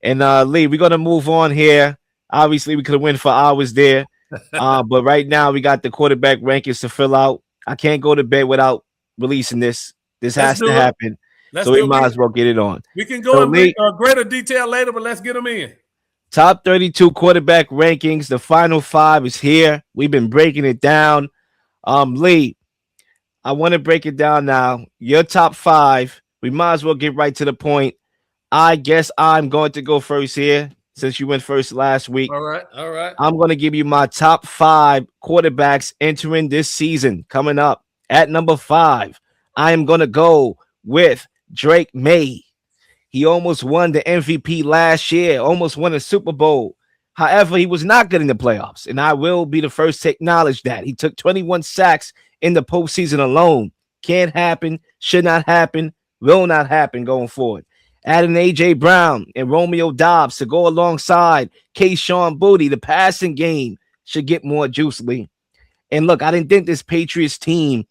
And Lee, we're gonna move on here. Obviously, we could have went for hours there, but right now we got the quarterback rankings to fill out. I can't go to bed without releasing this. This Let's has to do it. happen, Let's so we do might it. as well get it on. We can go So in Lee, greater detail later, but let's get them in. top 32 quarterback rankings. The final five is here. We've been breaking it down. Lee, I want to break it down now. Your top five. We might as well get right to the point. I guess I'm going to go first here since you went first last week. All right. All right. I'm going to give you my top five quarterbacks entering this season coming up. At number five, I am going to go with Drake May. He almost won the MVP last year, almost won a Super Bowl. However, he was not good in the playoffs, and I will be the first to acknowledge that. He took 21 sacks in the postseason alone. Can't happen, should not happen, will not happen going forward. Adding A.J. Brown and Romeo Dobbs to go alongside Kayshon Boutte, the passing game should get more juice, Lee. And look, I didn't think this Patriots team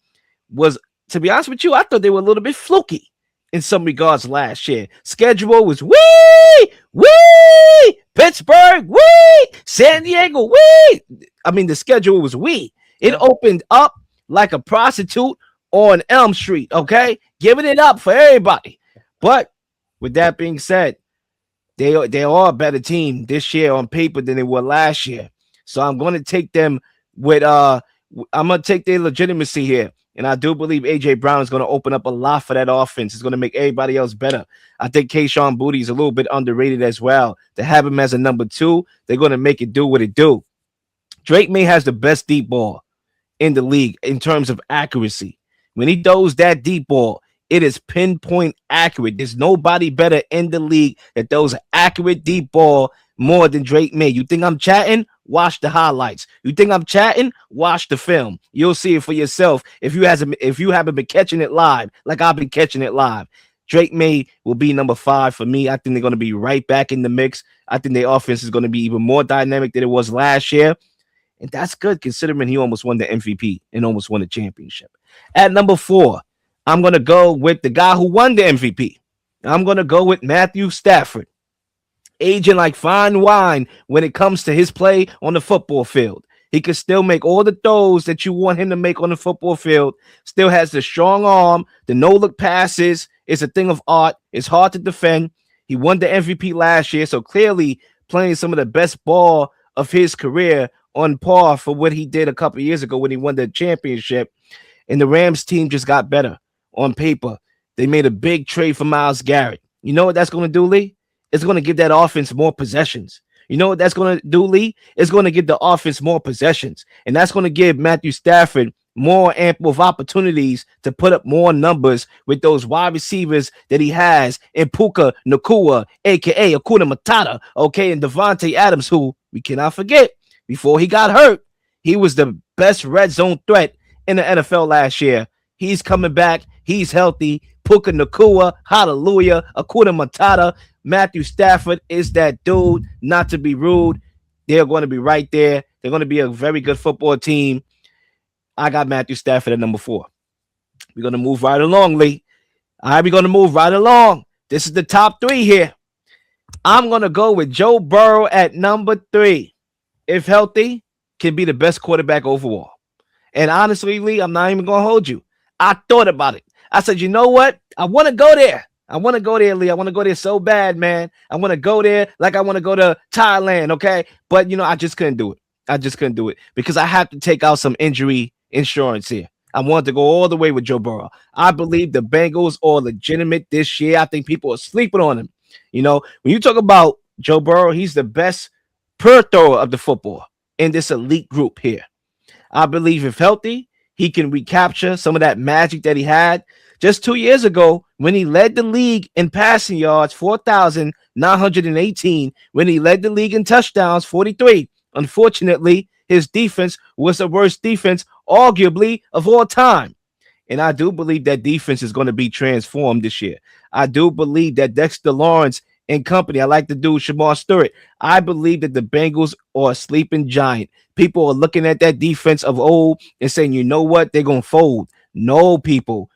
was, to be honest with you, I thought they were a little bit fluky in some regards last year. Schedule was Pittsburgh, San Diego, I mean, the schedule was It opened up like a prostitute on Elm Street, okay? Giving it up for everybody. But with that being said, they are a better team this year on paper than they were last year. So I'm going to take them with I'm going to take their legitimacy here. And I do believe A.J. Brown is going to open up a lot for that offense. It's going to make everybody else better. I think Kayshon Boutte is a little bit underrated as well. To have him as a number two, they're going to make it do what it do. Drake May has the best deep ball in the league in terms of accuracy. When he throws that deep ball, it is pinpoint accurate. There's nobody better in the league that throws an accurate deep ball more than Drake May. You think I'm chatting? Watch the highlights. You think I'm chatting? Watch the film. You'll see it for yourself if you haven't been catching it live like I've been catching it live. Drake May will be number five for me. I think they're going to be right back in the mix. I think their offense is going to be even more dynamic than it was last year. And that's good considering he almost won the MVP and almost won the championship. At number four, I'm going to go with the guy who won the MVP. I'm going to go with Matthew Stafford. Aging like fine wine when it comes to his play on the football field. He can still make all the throws that you want him to make on the football field. Still has the strong arm. The no-look passes is a thing of art. It's hard to defend. He won the MVP last year, so clearly playing some of the best ball of his career on par for what he did a couple years ago when he won the championship. And the Rams team just got better on paper. They made a big trade for Myles Garrett. You know what that's going to do, Lee? It's going to give that offense more possessions. You know what that's going to do, Lee? It's going to give the offense more possessions. And that's going to give Matthew Stafford more ample of opportunities to put up more numbers with those wide receivers that he has in Puka Nacua, a.k.a. Hakuna Matata, okay, and Devontae Adams, who we cannot forget, before he got hurt, he was the best red zone threat in the NFL last year. He's coming back. He's healthy. Puka Nacua, hallelujah. Hakuna Matata. Matthew Stafford is that dude, not to be rude. They're going to be right there. They're going to be a very good football team. I got Matthew Stafford at number four. We're going to move right along, Lee. All right, we're going to move right along. This is the top three here. I'm going to go with Joe Burrow at number three. If healthy, can be the best quarterback overall. And honestly, Lee, I'm not even going to hold you. I thought about it. I said, you know what? I want to go there. I want to go there, Lee. I want to go there so bad, man. I want to go there like I want to go to Thailand, okay? But, I just couldn't do it. I just couldn't do it because I have to take out some injury insurance here. I want to go all the way with Joe Burrow. I believe the Bengals are legitimate this year. I think people are sleeping on him. When you talk about Joe Burrow, he's the best per thrower of the football in this elite group here. I believe if healthy, he can recapture some of that magic that he had just 2 years ago when he led the league in passing yards, 4,918, when he led the league in touchdowns, 43. Unfortunately, his defense was the worst defense, arguably, of all time. And I do believe that defense is going to be transformed this year. I do believe that Dexter Lawrence and company, I like the dude Shamar Stewart. I believe that the Bengals are a sleeping giant. People are looking at that defense of old and saying, you know what? They're going to fold. No, people.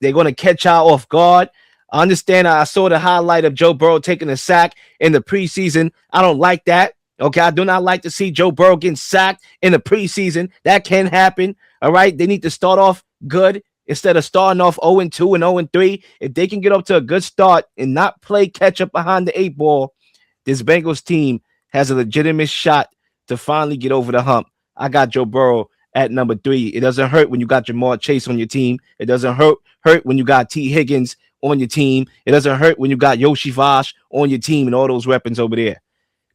They're going to catch out off guard. I understand. I saw the highlight of Joe Burrow taking a sack in the preseason. I don't like that. Okay, I do not like to see Joe Burrow getting sacked in the preseason. That can happen. All right, they need to start off good instead of starting off 0-2 and 0-3. If they can get up to a good start and not play catch up behind the 8 ball, this Bengals team has a legitimate shot to finally get over the hump. I got Joe Burrow at number 3. It doesn't hurt when you got Jamar Chase on your team. It doesn't hurt when you got T. Higgins on your team. It doesn't hurt when you got Yoshi Vosh on your team and all those weapons over there.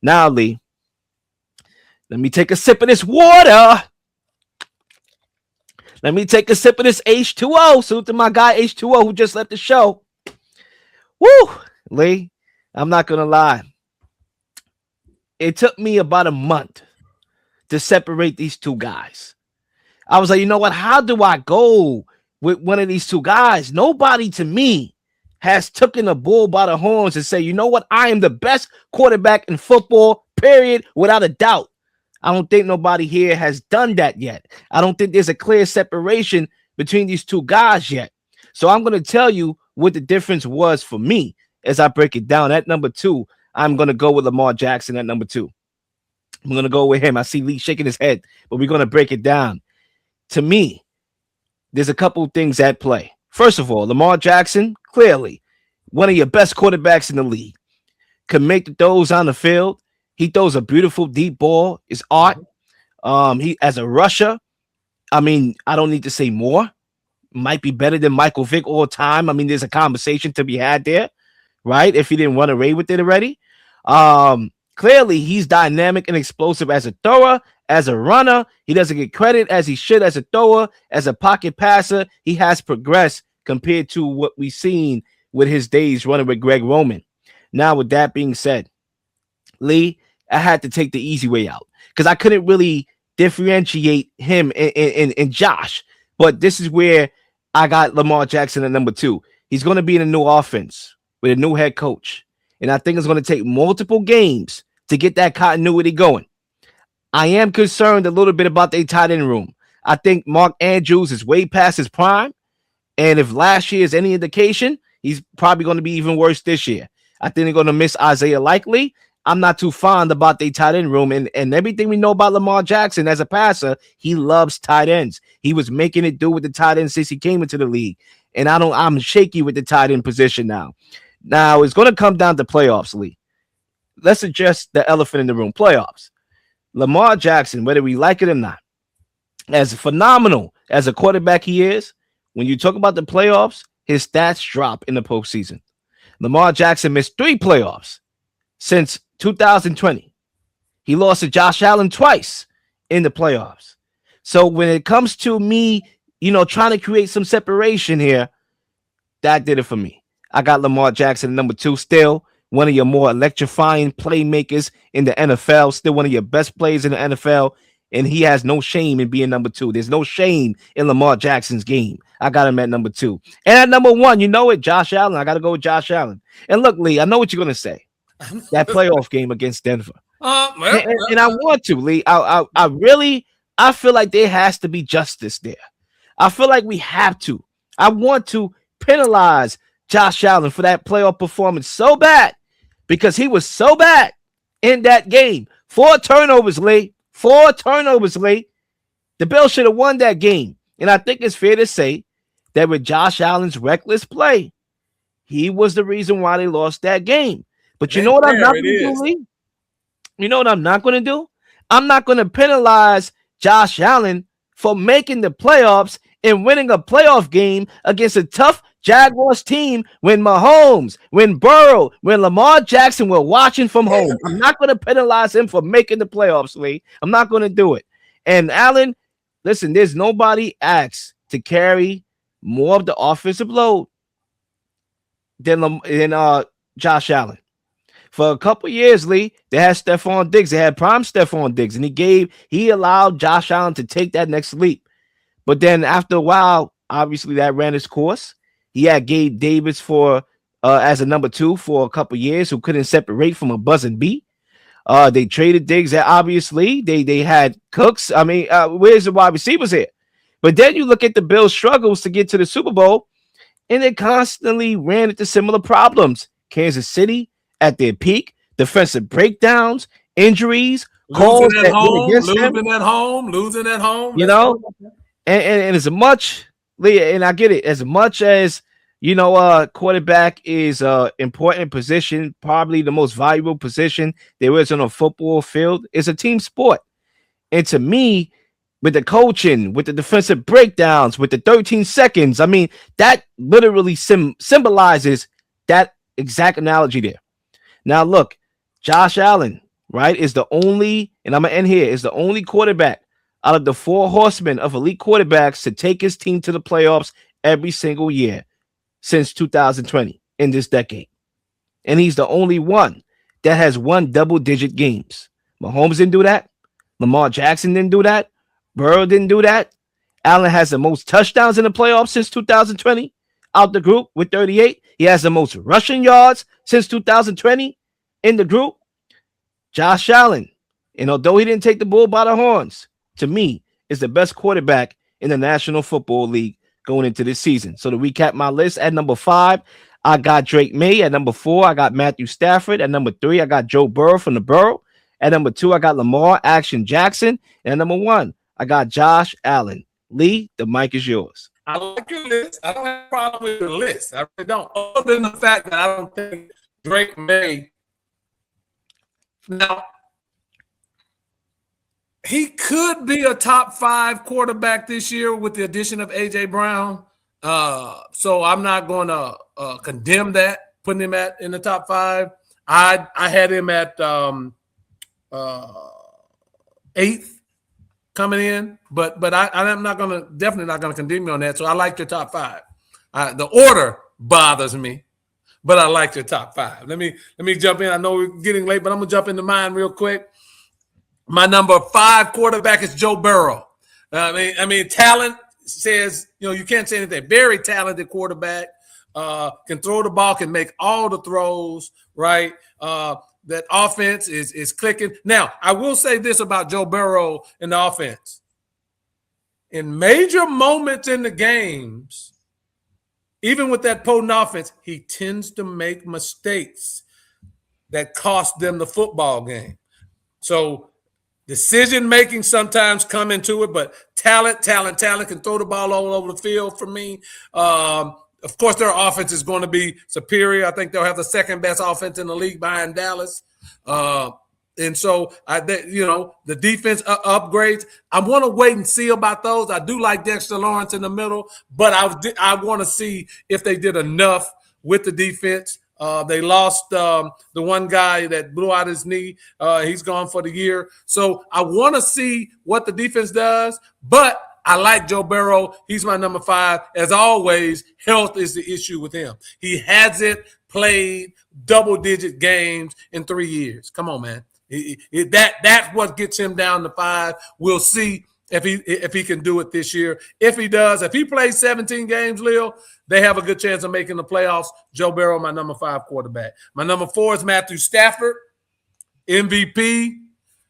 Now, Lee, let me take a sip of this water. Let me take a sip of this H2O. Salute to my guy H2O who just left the show. Woo! Lee, I'm not going to lie. It took me about a month to separate these two guys. I was like, you know what? How do I go with one of these two guys? Nobody to me has taken the bull by the horns and say, you know what? I am the best quarterback in football, period, without a doubt. I don't think nobody here has done that yet. I don't think there's a clear separation between these two guys yet. So I'm going to tell you what the difference was for me as I break it down. At number 2, I'm going to go with Lamar Jackson at number 2. I'm going to go with him. I see Lee shaking his head, but we're going to break it down. To me, there's a couple things at play. First of all, Lamar Jackson, clearly one of your best quarterbacks in the league. Can make the throws on the field. He throws a beautiful deep ball. It's art. He as a rusher, I mean, I don't need to say more. Might be better than Michael Vick all time. I mean, there's a conversation to be had there, right? If he didn't run away with it already. Clearly, he's dynamic and explosive as a thrower, as a runner. He doesn't get credit as he should as a thrower, as a pocket passer. He has progressed compared to what we've seen with his days running with Greg Roman. Now, with that being said, Lee, I had to take the easy way out because I couldn't really differentiate him and Josh. But this is where I got Lamar Jackson at number 2. He's going to be in a new offense with a new head coach. And I think it's going to take multiple games to get that continuity going. I am concerned a little bit about their tight end room. I think Mark Andrews is way past his prime. And if last year is any indication, he's probably going to be even worse this year. I think they're going to miss Isaiah Likely. I'm not too fond about their tight end room. And everything we know about Lamar Jackson as a passer, he loves tight ends. He was making it do with the tight end since he came into the league. And I'm shaky with the tight end position now. Now, it's going to come down to playoffs, Lee. Let's address the elephant in the room, playoffs. Lamar Jackson, whether we like it or not, as phenomenal as a quarterback he is, when you talk about the playoffs, his stats drop in the postseason. Lamar Jackson missed 3 playoffs since 2020. He lost to Josh Allen twice in the playoffs. So when it comes to me, trying to create some separation here, that did it for me. I got Lamar Jackson at number 2, still one of your more electrifying playmakers in the NFL, still one of your best players in the NFL, and he has no shame in being number 2. There's no shame in Lamar Jackson's game. I got him at number 2. And at number 1, you know it, Josh Allen. I got to go with Josh Allen. And look, Lee, I know what you're going to say. That playoff game against Denver. And I want to, Lee. I feel like there has to be justice there. I feel like we have to. I want to penalize Josh Allen for that playoff performance so bad because he was so bad in that game. 4 turnovers, Lee. 4 turnovers, Lee. The Bills should have won that game. And I think it's fair to say that with Josh Allen's reckless play, he was the reason why they lost that game. But you know what I'm not going to do, Lee? You know what I'm not going to do? I'm not going to penalize Josh Allen for making the playoffs and winning a playoff game against a tough Jaguars team when Mahomes, when Burrow, when Lamar Jackson were watching from home. I'm not going to penalize him for making the playoffs, Lee. I'm not going to do it. And Allen, listen, there's nobody asked to carry more of the offensive load than Josh Allen. For a couple years, Lee, they had Stephon Diggs. They had prime Stephon Diggs, and he allowed Josh Allen to take that next leap. But then after a while, obviously that ran its course. He had Gabe Davis as a number 2 for a couple years who couldn't separate from a buzzing beat. They traded Diggs. Obviously, they had Cooks. I mean, where's the wide receivers here? But then you look at the Bills' struggles to get to the Super Bowl, and they constantly ran into similar problems. Kansas City at their peak, defensive breakdowns, injuries, calls Losing at that went home, against them. losing at home, losing at home. You Let's know, talk about that. and as much, Leah, and I get it, as much as quarterback is important position, probably the most valuable position there is on a football field. It's a team sport, and to me, with the coaching, with the defensive breakdowns, with the 13 seconds, I mean, that literally symbolizes that exact analogy there. Now, look, Josh Allen, right, is the only, and I'm going to end here, is the only quarterback out of the four horsemen of elite quarterbacks to take his team to the playoffs every single year since 2020 in this decade. And he's the only one that has won double-digit games. Mahomes didn't do that. Lamar Jackson didn't do that. Burrow didn't do that. Allen has the most touchdowns in the playoffs since 2020 out the group with 38. He has the most rushing yards since 2020 in the group. Josh Allen, and although he didn't take the bull by the horns, to me, is the best quarterback in the National Football League going into this season. So to recap my list, at number 5, I got Drake May. At number 4, I got Matthew Stafford. At number 3, I got Joe Burrow from the Burrow. At number 2, I got Lamar Action Jackson. And at number 1, I got Josh Allen. Lee, the mic is yours. I like your list. I don't have a problem with your list. I really don't. Other than the fact that I don't think Drake May. Now, he could be a top 5 quarterback this year with the addition of A.J. Brown. So I'm not going to condemn that, putting him in the top 5. I had him at 8th coming in, but I'm definitely not gonna condemn you on that. So I like your top 5. The order bothers me, but I like your top 5. Let me jump in. I know we're getting late, but I'm gonna jump into mine real quick. My number 5 quarterback is Joe Burrow. I mean, talent says you can't say anything. Very talented quarterback. Can throw the ball, can make all the throws. Right. That offense is clicking. Now, I will say this about Joe Burrow in the offense. In major moments in the games, even with that potent offense, he tends to make mistakes that cost them the football game. So decision-making sometimes come into it, but talent can throw the ball all over the field for me. Of course, their offense is going to be superior. I think they'll have the second best offense in the league behind Dallas. And so, the defense upgrades. I want to wait and see about those. I do like Dexter Lawrence in the middle, but I want to see if they did enough with the defense. They lost the one guy that blew out his knee. He's gone for the year. So I want to see what the defense does, but I like Joe Burrow. He's my number 5. As always, health is the issue with him. He hasn't played double-digit games in 3 years. Come on, man. That's what gets him down to 5. We'll see if he can do it this year. If he does, if he plays 17 games, Leo, they have a good chance of making the playoffs. Joe Burrow, my number 5 quarterback. My number 4 is Matthew Stafford, MVP.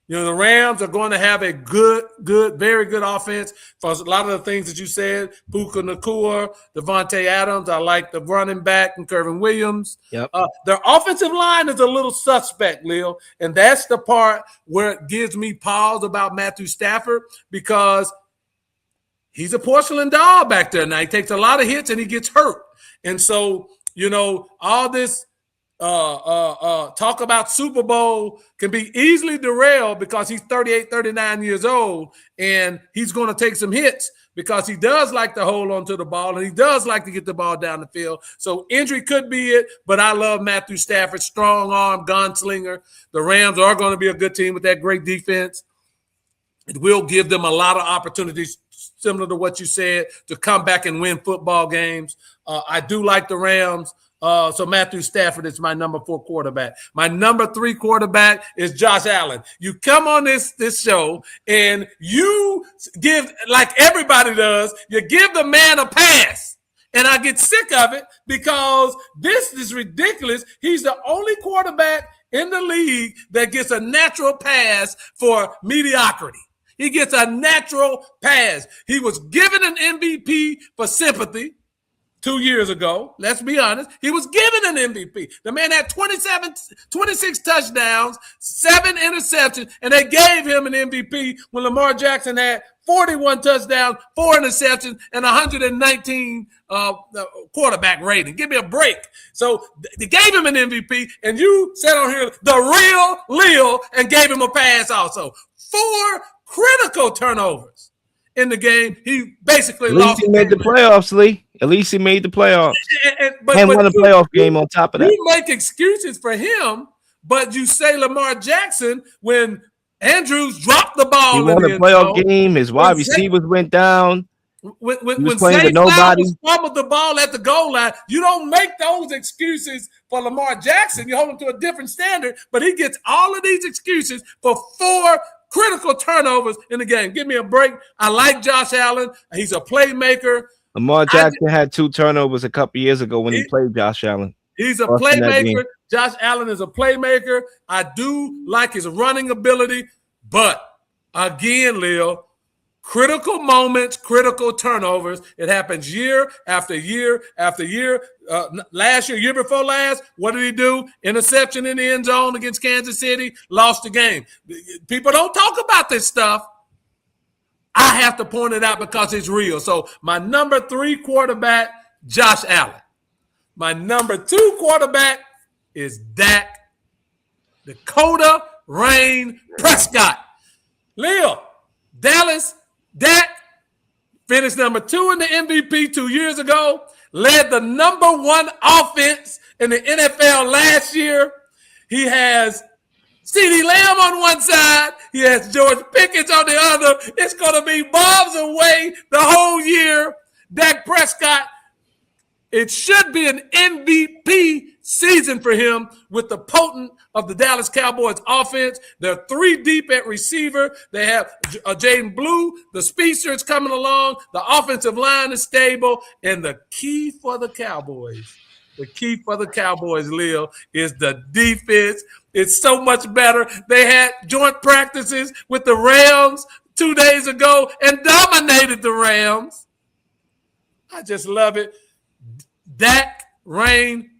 The Rams are going to have a very good offense for a lot of the things that you said. Puka Nacua, Devontae Adams. I like the running back and Kervin Williams. Yep. Their offensive line is a little suspect, Leo, and that's the part where it gives me pause about Matthew Stafford because he's a porcelain doll back there now. He takes a lot of hits and he gets hurt. And so, all this talk about Super Bowl can be easily derailed because he's 38, 39 years old, and he's going to take some hits because he does like to hold on to the ball, and he does like to get the ball down the field. So injury could be it, but I love Matthew Stafford, strong arm, gunslinger. The Rams are going to be a good team with that great defense. It will give them a lot of opportunities, similar to what you said, to come back and win football games. I do like the Rams. So Matthew Stafford is my number 4 quarterback. My number 3 quarterback is Josh Allen. You come on this show and you give, like everybody does, you give the man a pass. And I get sick of it because this is ridiculous. He's the only quarterback in the league that gets a natural pass for mediocrity. He gets a natural pass. He was given an MVP for sympathy 2 years ago, let's be honest, he was given an MVP. The man had 26 touchdowns, 7 interceptions, and they gave him an MVP when Lamar Jackson had 41 touchdowns, 4 interceptions, and 119 quarterback rating. Give me a break. So they gave him an MVP, and you said on here, the real Leo, and gave him a pass also. 4 critical turnovers in the game. He basically lost. At least he made the playoffs, Lee. At least he made the playoffs. And won a playoff game on top of that. You make excuses for him, but you say Lamar Jackson when Andrews dropped the ball. He won a playoff game. His wide receivers went down. When playing with nobody, fumbled the ball at the goal line, you don't make those excuses for Lamar Jackson. You hold him to a different standard, but he gets all of these excuses for 4 critical turnovers in the game. Give me a break. I like Josh Allen. He's a playmaker. Lamar Jackson had 2 turnovers a couple years ago when he played Josh Allen. He's a playmaker. Josh Allen is a playmaker. I do like his running ability, but again, Leo, critical moments, critical turnovers. It happens year after year after year. Last year, year before last, what did he do? Interception in the end zone against Kansas City, lost the game. People don't talk about this stuff. I have to point it out because it's real. So my number 3 quarterback, Josh Allen. My number 2 quarterback is Dak Prescott. Leo, Dallas, Dak finished number 2 in the MVP 2 years ago, led the number 1 offense in the NFL last year. He has CeeDee Lamb on one side. He has George Pickens on the other. It's going to be bombs away the whole year. Dak Prescott, it should be an MVP season for him with the potent of the Dallas Cowboys offense. They're 3 deep at receiver. They have Jaden Blue. The speedster is coming along. The offensive line is stable. And the key for the Cowboys, Leo, is the defense. It's so much better. They had joint practices with the Rams 2 days ago and dominated the Rams. I just love it. Dak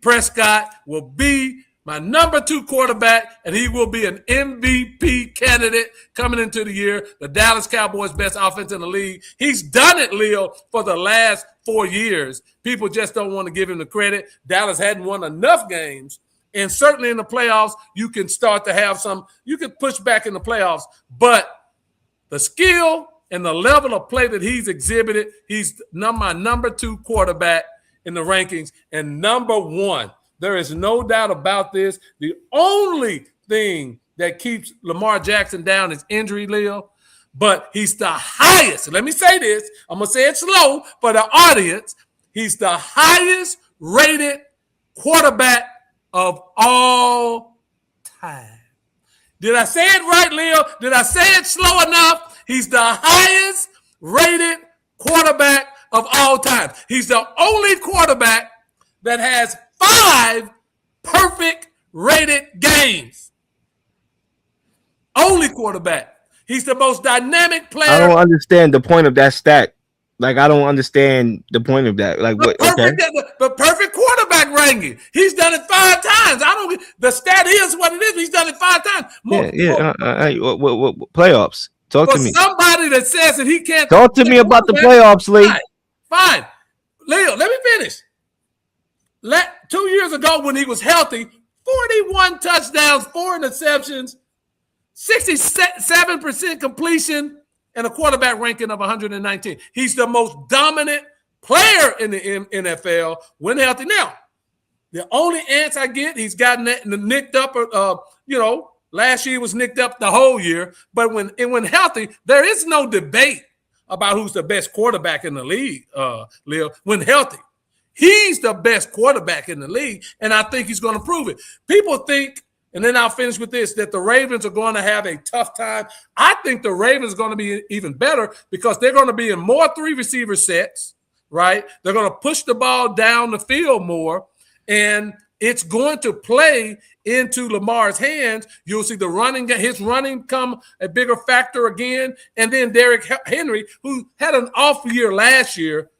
Prescott will be my number 2 quarterback, and he will be an MVP candidate coming into the year. The Dallas Cowboys' best offense in the league. He's done it, Leo, for the last 4 years. People just don't want to give him the credit. Dallas hadn't won enough games. And certainly in the playoffs, you can start to have you can push back in the playoffs. But the skill and the level of play that he's exhibited, he's my number 2 quarterback in the rankings and number 1. There is no doubt about this. The only thing that keeps Lamar Jackson down is injury, Leo. But he's the highest. Let me say this. I'm going to say it slow for the audience. He's the highest rated quarterback of all time. Did I say it right, Leo? Did I say it slow enough? He's the highest rated quarterback of all time. He's the only quarterback that has 5 perfect rated games. Only quarterback. He's the most dynamic player. I don't understand the point of that stat. Like, I don't understand the point of that. Like, what? The perfect quarterback ranking. He's done it 5 times. The stat is what it is. He's done it 5 times. Playoffs. Talk to me. Somebody that says that he can't talk to me about the playoffs, Lee. Fine. Leo, let me finish. 2 years ago when he was healthy, 41 touchdowns, 4 interceptions, 67% completion, and a quarterback ranking of 119. He's the most dominant player in the NFL when healthy. Now, the only ants I get, he's gotten nicked up, last year he was nicked up the whole year. But when healthy, there is no debate about who's the best quarterback in the league, Leo. When healthy, he's the best quarterback in the league, and I think he's going to prove it. People think, and then I'll finish with this, that the Ravens are going to have a tough time. I think the Ravens are going to be even better because they're going to be in more 3 receiver sets, right? They're going to push the ball down the field more, and it's going to play into Lamar's hands. You'll see his running come a bigger factor again. And then Derrick Henry, who had an off year last year,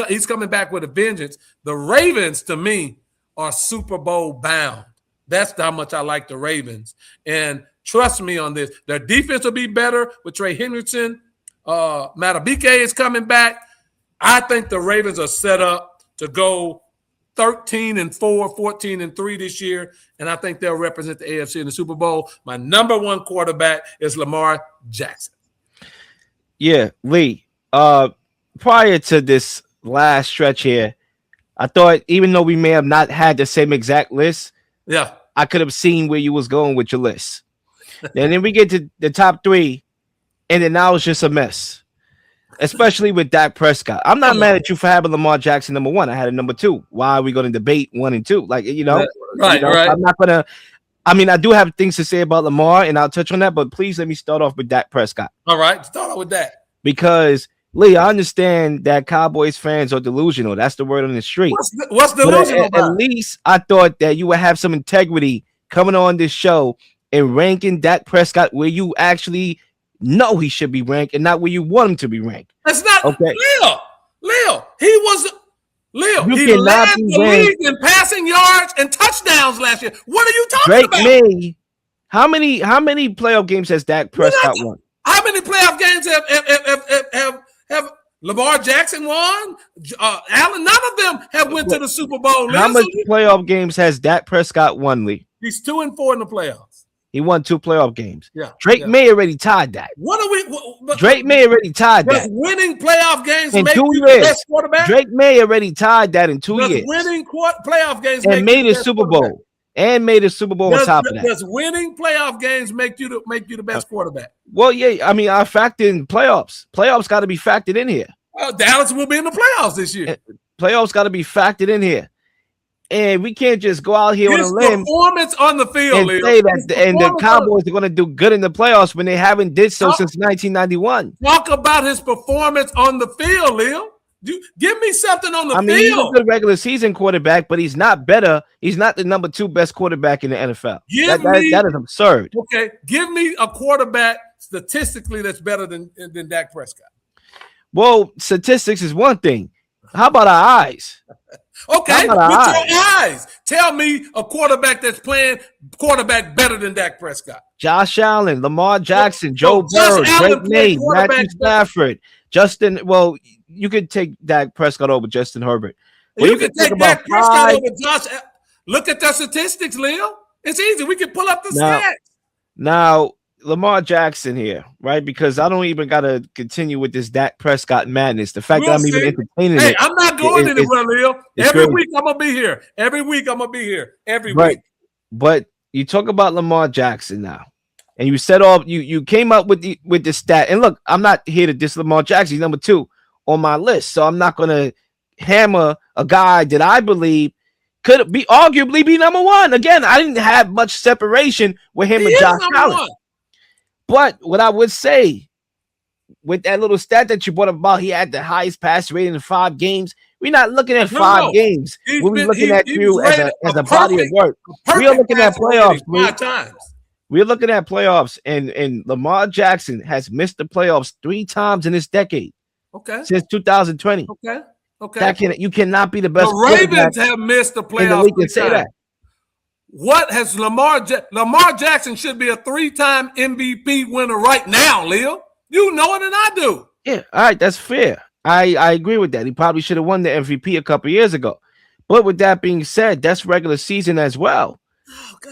he's coming back with a vengeance. The Ravens, to me, are Super Bowl bound. That's how much I like the Ravens. And trust me on this. Their defense will be better with Trey Hendrickson. Matabike is coming back. I think the Ravens are set up to go 13-4, 14-3 this year, and I think they'll represent the AFC in the Super Bowl. My number one quarterback is Lamar Jackson. Yeah, Lee. Prior to this last stretch here, I thought even though we may have not had the same exact list, yeah, I could have seen where you was going with your list. And then we get to the top three, and then now it's just a mess. Especially with Dak Prescott. I'm not mad at you for having Lamar Jackson number one. I had a number two. Why are we going to debate 1 and 2? Like, right. I'm not going to. I mean, I do have things to say about Lamar, and I'll touch on that, but please let me start off with Dak Prescott. All right, start off with that. Because, Lee, I understand that Cowboys fans are delusional. That's the word on the street. What's delusional about? At least I thought that you would have some integrity coming on this show and ranking Dak Prescott where you actually know he should be ranked and not where you want him to be ranked. That's not okay. Leo. He led the league in passing yards and touchdowns last year. What are you talking about? May, how many playoff games has Dak Prescott won? How many playoff games have Lamar Jackson won? Allen, none of them have went to the Super Bowl. How much playoff games has Dak Prescott won, Lee? He's 2-4 in the playoffs. He won 2 playoff games. Yeah, Drake May already tied that. Drake May already tied that. Does winning playoff games in make 2 you years. the best quarterback? Drake May already tied that in 2 years. Winning playoff games and made a Super Bowl. And made a Super Bowl on top of that. Does winning playoff games make you the best quarterback? Well, yeah. I mean, I factor in playoffs. Playoffs got to be factored in here. Well, Dallas will be in the playoffs this year. Playoffs got to be factored in here. And we can't just go out here on a limb. Performance on the field, and Leo. say that and the Cowboys are going to do good in the playoffs when they haven't did so since 1991. Talk about his performance on the field, Leo. Give me something on the field. He's a good regular season quarterback, but he's not better. He's not the number 2 best quarterback in the NFL. That is absurd. Okay, give me a quarterback statistically that's better than Dak Prescott. Well, statistics is one thing. How about our eyes? Okay, with your eyes. Tell me a quarterback that's playing quarterback better than Dak Prescott. Josh Allen, Lamar Jackson, Joe Burrow, Drake May, Matthew Stafford, Justin. Well, you could take Dak Prescott over Justin Herbert. You can take Dak Prescott over Josh. Look at the statistics, Leo. It's easy. We can pull up the stats. Now, Lamar Jackson here, right? Because I don't even got to continue with this Dak Prescott madness. The fact that I'm even entertaining it. Hey, I'm not going anywhere, Leo. Every week I'm going to be here. Every week. But you talk about Lamar Jackson now, and you said you came up with the stat. And look, I'm not here to diss Lamar Jackson. He's number 2 on my list. So I'm not going to hammer a guy that I believe could be arguably be number 1. Again, I didn't have much separation with him and Josh Allen. But what I would say with that little stat that you brought up about he had the highest pass rating in 5 games, we're not looking at 5 games. We're looking at you as a body of work. We are looking at playoffs. 5 times. We're looking at playoffs, and Lamar Jackson has missed the playoffs 3 times in this decade. Okay. Since 2020. Okay. You cannot be the best. The Ravens have missed the playoffs. We can say that. What has Lamar Jackson should be a 3-time MVP winner right now, Leo. You know it and I do. Yeah, all right, that's fair. I agree with that. He probably should have won the MVP a couple years ago. But with that being said, that's regular season as well.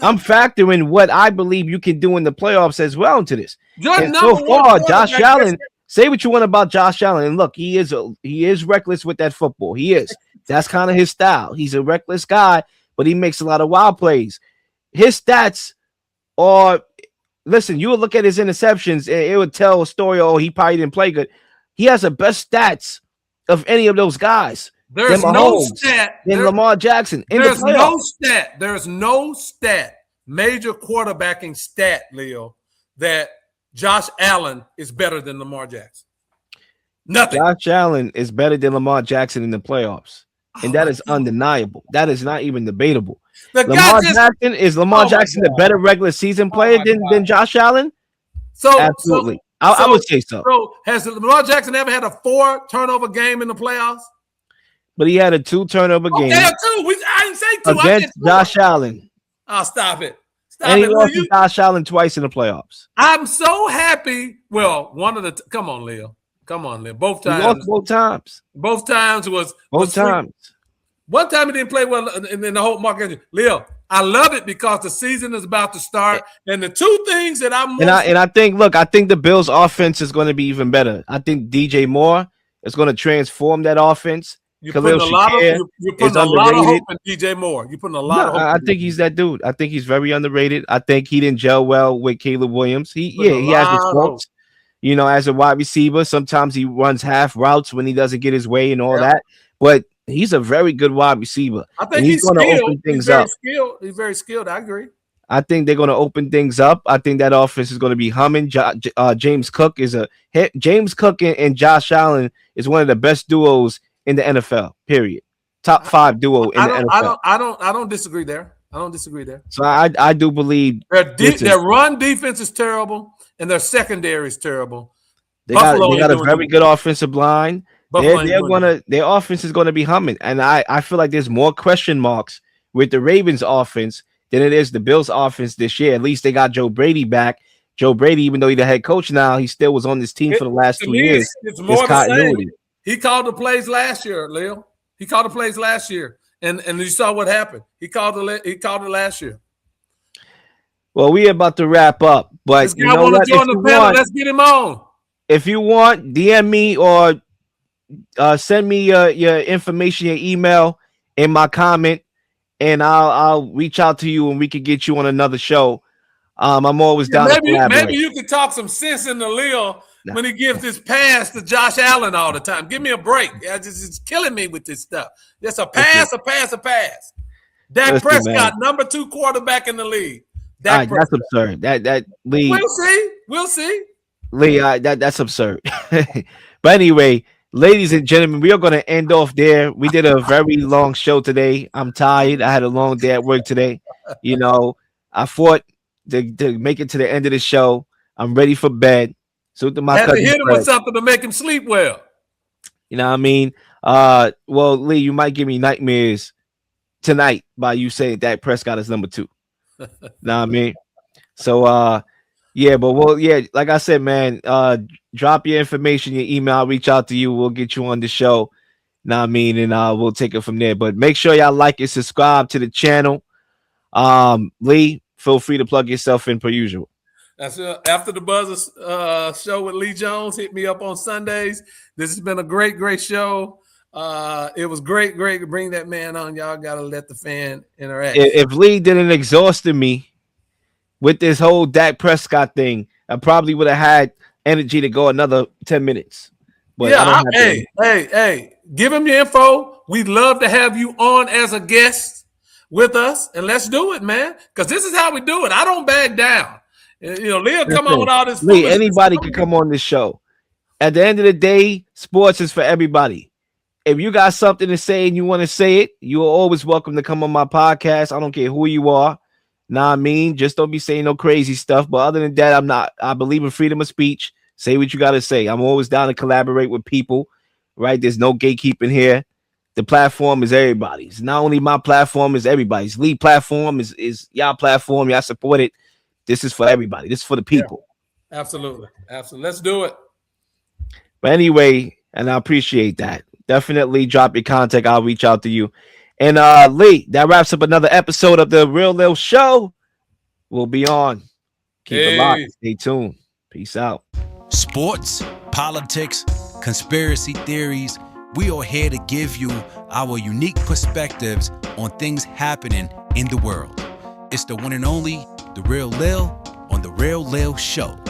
I'm factoring what I believe you can do in the playoffs as well into this. And so far, Josh Allen, say what you want about Josh Allen. And look, he is reckless with that football. He is. That's kind of his style. He's a reckless guy, but he makes a lot of wild plays. His stats are, listen, you would look at his interceptions and it would tell a story, he probably didn't play good. He has the best stats of any of those guys. There's no stat. Than Lamar Jackson. There's no stat. There's no stat, major quarterbacking stat, Leo, that Josh Allen is better than Lamar Jackson. Nothing. Josh Allen is better than Lamar Jackson in the playoffs. And that is undeniable. That is not even debatable. Lamar Jackson the better regular season player than Josh Allen? So absolutely. I would say so. So has Lamar Jackson ever had a 4 turnover game in the playoffs? but he had a 2 turnover game. Okay, 2. I didn't say 2. Against Josh Allen. Oh, stop it. And he lost to Josh Allen twice in the playoffs. I'm so happy. Well, come on, Leo. Both times. He lost both times. Both times was times. One time he didn't play well in the whole market. Leo, I love it because the season is about to start. And the 2 things that I'm I think the Bills' offense is going to be even better. I think DJ Moore is going to transform that offense. You're putting a lot of hope in DJ Moore. You're putting a lot of hope. I think he's that dude. I think he's very underrated. I think he didn't gel well with Caleb Williams. He has his faults. You know, as a wide receiver, sometimes he runs half routes when he doesn't get his way and all that. But he's a very good wide receiver. I think he's going to open things up. He's very skilled. I agree. I think they're going to open things up. I think that offense is going to be humming. James Cook and Josh Allen is one of the best duos in the NFL. Period. Top 5 duo in the NFL. I don't disagree there. So I do believe their run defense is terrible and their secondary is terrible. They got a very good offensive line. Their offense is going to be humming, and I feel like there's more question marks with the Ravens offense than it is the Bills offense this year. At least they got Joe Brady back. Joe Brady, even though he's the head coach now, he still was on this team for the last 2 years. It's more continuity. He called the plays last year, Leo. He called the plays last year, and you saw what happened. He called it last year. Well, we about to wrap up, but this guy want to join the panel. Let's get him on. If you want, DM me or send me your information, your email in my comment, and I'll reach out to you and we can get you on another show. I'm always down to collaborate. Maybe you can talk some sense into Leo when he gives this pass to Josh Allen all the time. Give me a break. It's killing me with this stuff. It's a pass, a pass. Dak Prescott, number 2 quarterback in the league. That's absurd. That Lee. We'll see. Lee, that's absurd. But anyway, ladies and gentlemen, we are going to end off there. We did a very long show today. I'm tired. I had a long day at work today. You know, I fought to make it to the end of the show. I'm ready for bed. So I had to hit him with something to make him sleep well. You know what I mean? Well, Lee, you might give me nightmares tonight by you saying Dak Prescott is number 2. Know what I mean? So like I said, man, drop your information, your email, I'll reach out to you. We'll get you on the show. Know what I mean? And we'll take it from there. But make sure y'all like and subscribe to the channel. Lee, feel free to plug yourself in per usual. That's After the Buzzer show with Lee Jones. Hit me up on Sundays. This has been a great show. It was great to bring that man on. Y'all gotta let the fan interact. If Lee didn't exhaust me with this whole Dak Prescott thing, I probably would have had energy to go another 10 minutes. But hey, give him your info. We'd love to have you on as a guest with us, and let's do it, man. Because this is how we do it. I don't back down. You know, Leo come on with all this. Lee, anybody can come on this show. At the end of the day, sports is for everybody. If you got something to say and you want to say it, you are always welcome to come on my podcast. I don't care who you are. Nah, I mean, just don't be saying no crazy stuff. But other than that, I believe in freedom of speech. Say what you got to say. I'm always down to collaborate with people, right? There's no gatekeeping here. The platform is everybody's. Not only my platform, is everybody's. Lead platform is y'all platform. Y'all support it. This is for everybody. This is for the people. Yeah, absolutely. Let's do it. But anyway, and I appreciate that. Definitely drop your contact. I'll reach out to you. And Lee, that wraps up another episode of the Real Lil Show. We'll be on. Keep it locked. Stay tuned. Peace out. Sports, politics, conspiracy theories. We are here to give you our unique perspectives on things happening in the world. It's the one and only The Real Lil on The Real Lil Show.